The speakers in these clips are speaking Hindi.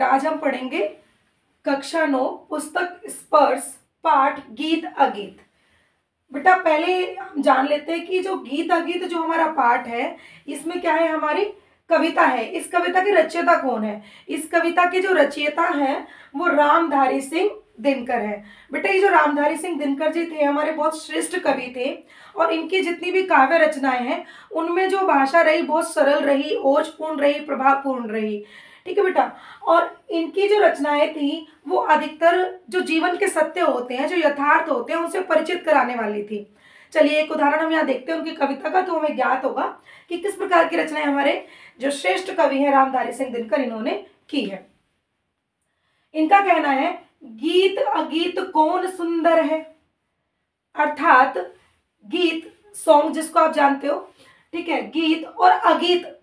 बेटा आज हम पढ़ेंगे कक्षा 9 पुस्तक स्पर्श पाठ गीत अगीत। बेटा पहले हम जान लेते हैं कि जो गीत अगीत जो हमारा पाठ है इसमें क्या है, हमारी कविता है। इस कविता के रचयिता कौन है? इस कविता के जो रचयिता हैं वो रामधारी सिंह दिनकर है। बेटा ये जो रामधारी सिंह दिनकर जी थे हमारे बहुत श्रेष्ठ कवि थे और इनकी जितनी भी काव्य रचनाएं हैं उनमें जो भाषा रही बहुत सरल रही, ओजपूर्ण रही, प्रभावपूर्ण रही। ठीक है बेटा। और इनकी जो रचनाएं थी वो अधिकतर जो जीवन के सत्य होते हैं, जो यथार्थ होते हैं, उनसे परिचित कराने वाली थी। चलिए एक उदाहरण हम यहाँ देखते हैं उनकी कविता का, तो हमें ज्ञात होगा कि किस प्रकार की रचनाएं हमारे जो श्रेष्ठ कवि हैं रामधारी सिंह दिनकर इन्होंने की है। इनका कहना है गीत अगीत कौन सुंदर है, अर्थात गीत सॉन्ग जिसको आप जानते हो, ठीक है, गीत और अगीत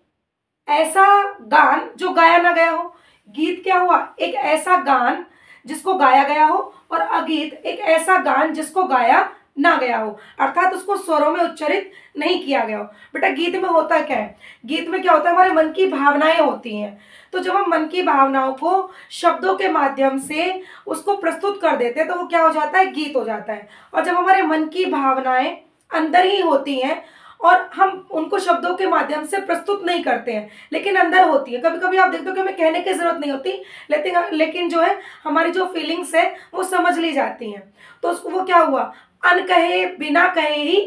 ऐसा गान जो गाया ना गया हो। गीत क्या हुआ? एक ऐसा गान जिसको गाया गया हो, और अगीत एक ऐसा गान जिसको गाया ना गया हो, अर्थात उसको स्वरों में उच्चारित नहीं किया गया हो। बेटा गीत में होता क्या है? गीत में क्या होता है, हमारे मन की भावनाएं होती हैं। तो जब हम मन की भावनाओं को शब्दों के माध्यम से उसको प्रस्तुत कर देते हैं तो वो क्या हो जाता है, गीत हो जाता है। और जब हमारे मन की भावनाएं अंदर ही होती हैं और हम उनको शब्दों के माध्यम से प्रस्तुत नहीं करते हैं लेकिन अंदर होती है, कभी कभी आप देखते हो कि हमें कहने की जरूरत नहीं होती, लेकिन जो है हमारी जो फीलिंग्स है वो समझ ली जाती हैं। तो उसको वो क्या हुआ, अनकहे बिना कहे ही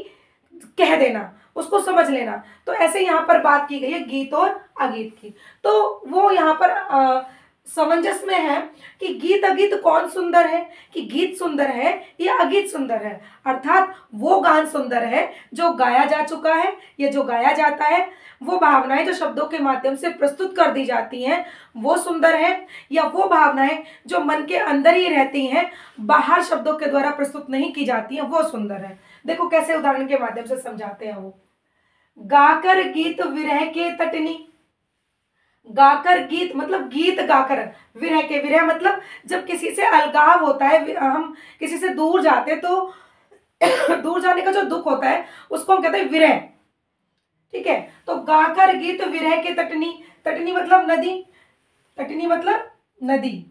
कह देना, उसको समझ लेना। तो ऐसे यहाँ पर बात की गई है गीत और अगीत की। तो वो यहाँ पर समंजस में है कि गीत अगीत कौन सुंदर है, कि गीत सुंदर है या अगीत सुंदर है, अर्थात वो गान सुंदर है जो गाया जा चुका है या जो गाया जाता है, वो भावनाएं जो शब्दों के माध्यम से प्रस्तुत कर दी जाती हैं वो सुंदर है, या वो भावनाएं जो मन के अंदर ही रहती हैं बाहर शब्दों के द्वारा प्रस्तुत नहीं की जाती हैं वो सुंदर है। देखो कैसे उदाहरण के माध्यम से समझाते हैं वो। गाकर गीत विरह के तटनी, गाकर गीत मतलब गीत गाकर, विरह के, विरह मतलब जब किसी से अलगाव होता है, हम किसी से दूर जाते तो दूर जाने का जो दुख होता है उसको हम कहते हैं विरह। ठीक है, तो गाकर गीत विरह के तटनी, तटनी मतलब नदी, तटनी मतलब नदी,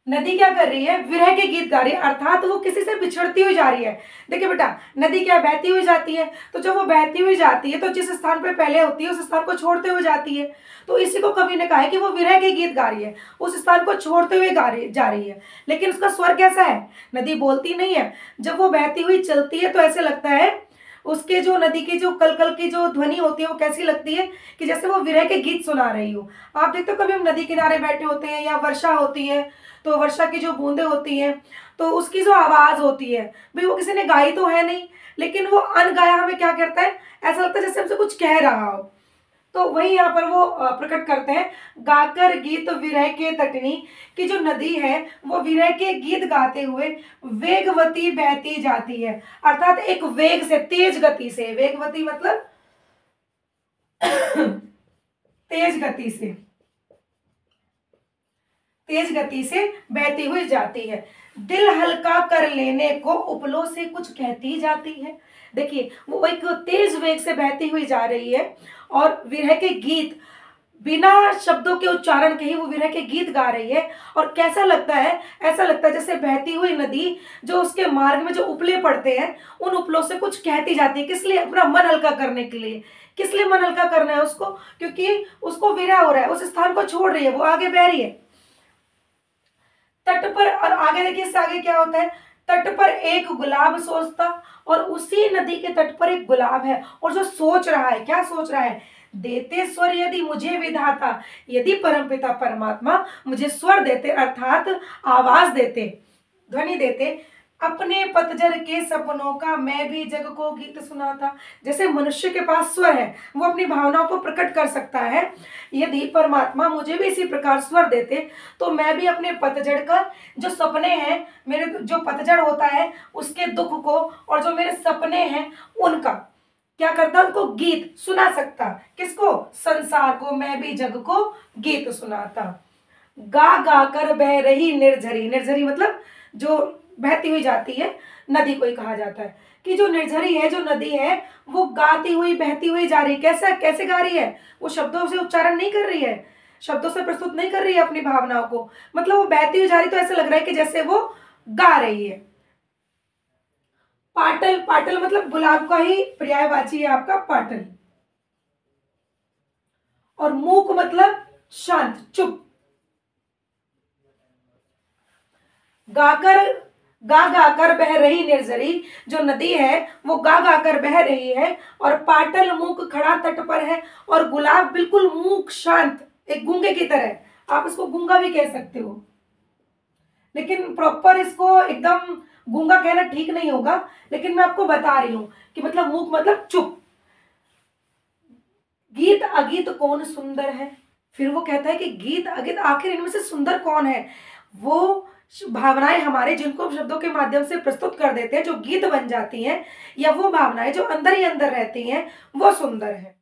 नदी क्या कर रही है, विरह के गीत गा रही है, अर्थात वो किसी से बिछड़ती हुई जा रही है। देखिए बेटा नदी क्या बहती हुई जाती है, तो जब वो बहती हुई जाती है तो जिस स्थान पे पहले होती है उस स्थान को छोड़ते हुए जाती है। तो इसी को कवि ने कहा है कि वो विरह के गीत गा रही है, उस स्थान को छोड़ते हुए जा रही है। लेकिन उसका स्वर कैसा है, नदी बोलती नहीं है, जब वो बहती हुई चलती है तो ऐसे लगता है उसके जो नदी की जो कलकल की जो ध्वनि होती है वो कैसी लगती है कि जैसे वो विरह के गीत सुना रही हो। आप देखते हो कभी हम नदी किनारे बैठे होते हैं या वर्षा होती है तो वर्षा की जो बूंदें होती हैं तो उसकी जो आवाज होती है भाई वो किसी ने गाई तो है नहीं, लेकिन वो अनगाया हमें क्या करता है, ऐसा लगता है जैसे हमसे कुछ कह रहा हो। तो वही यहाँ पर वो प्रकट करते हैं गाकर गीत विरह के तटनी, की जो नदी है वो विरह के गीत गाते हुए वेगवती बहती जाती है, अर्थात एक वेग से, तेज गति से, वेगवती मतलब तेज गति से, तेज गति से बहती हुई जाती है। दिल हल्का कर लेने को उपलों से कुछ कहती जाती है। देखिए वो एक तेज वेग से बहती हुई जा रही है और विरह के गीत बिना शब्दों के उच्चारण के ही वो विरह के गीत गा रही है। और कैसा लगता है, ऐसा लगता है जैसे बहती हुई नदी जो उसके मार्ग में जो उपले पड़ते हैं उन उपलों से कुछ कहती जाती है। किस लिए? अपना मन हल्का करने के लिए। किस लिए मन हल्का करना है उसको? क्योंकि उसको विरह हो रहा है, उस स्थान को छोड़ रही है, वो आगे बह रही है तट पर। और आगे देखिए इससे आगे क्या होता है, तट पर एक गुलाब सोचता, और उसी नदी के तट पर एक गुलाब है और जो सोच रहा है, क्या सोच रहा है, देते स्वर यदि मुझे विधाता, यदि परमपिता परमात्मा मुझे स्वर देते, अर्थात आवाज देते, ध्वनि देते, अपने पतझर के सपनों का मैं भी जग को गीत सुनाता। जैसे मनुष्य के पास स्वर है, वो अपनी भावनाओं को प्रकट कर सकता है, यदि परमात्मा मुझे भी इसी प्रकार स्वर देते तो मैं भी अपने पतझड़ का जो सपने हैं, मेरे जो पतझड़ होता है उसके दुख को और जो मेरे सपने हैं उनका क्या करता, उनको गीत सुना सकता। किसको? संसार को, मैं भी जग को गीत सुनाता। गा गा कर बह रही निर्झरी, निर्झरी मतलब जो बहती हुई जाती है नदी को ही कहा जाता है, कि जो निर्झरी है, जो नदी है वो गाती हुई बहती हुई जा रही है। कैसा, कैसे गा रही है, वो शब्दों से उच्चारण नहीं कर रही है, शब्दों से प्रस्तुत नहीं कर रही है अपनी भावनाओं को, मतलब वो बहती हुई जा रही, तो ऐसा लग रहा है कि जैसे वो गा रही है। पाटल, पाटल मतलब गुलाब का ही पर्यायवाची है आपका पाटल। और मूक मतलब शांत, चुप। गाकर, गा गाकर बह रही निर्जरी, जो नदी है वो गा गाकर बह रही है, और पाटल मूक खड़ा तट पर है, और गुलाब बिल्कुल मूक शांत, एक गूंगे की तरह, आप इसको गूंगा भी कह सकते हो, लेकिन प्रॉपर इसको एकदम गूंगा कहना ठीक नहीं होगा, लेकिन मैं आपको बता रही हूं कि मतलब मूक मतलब चुप। गीत अगीत कौन सुंदर है, फिर वो कहता है कि गीत अगीत आखिर इनमें से सुंदर कौन है, वो भावनाएं हमारे जिनको हम शब्दों के माध्यम से प्रस्तुत कर देते हैं, जो गीत बन जाती हैं, या वो भावनाएं जो अंदर ही अंदर रहती हैं, वो सुंदर है।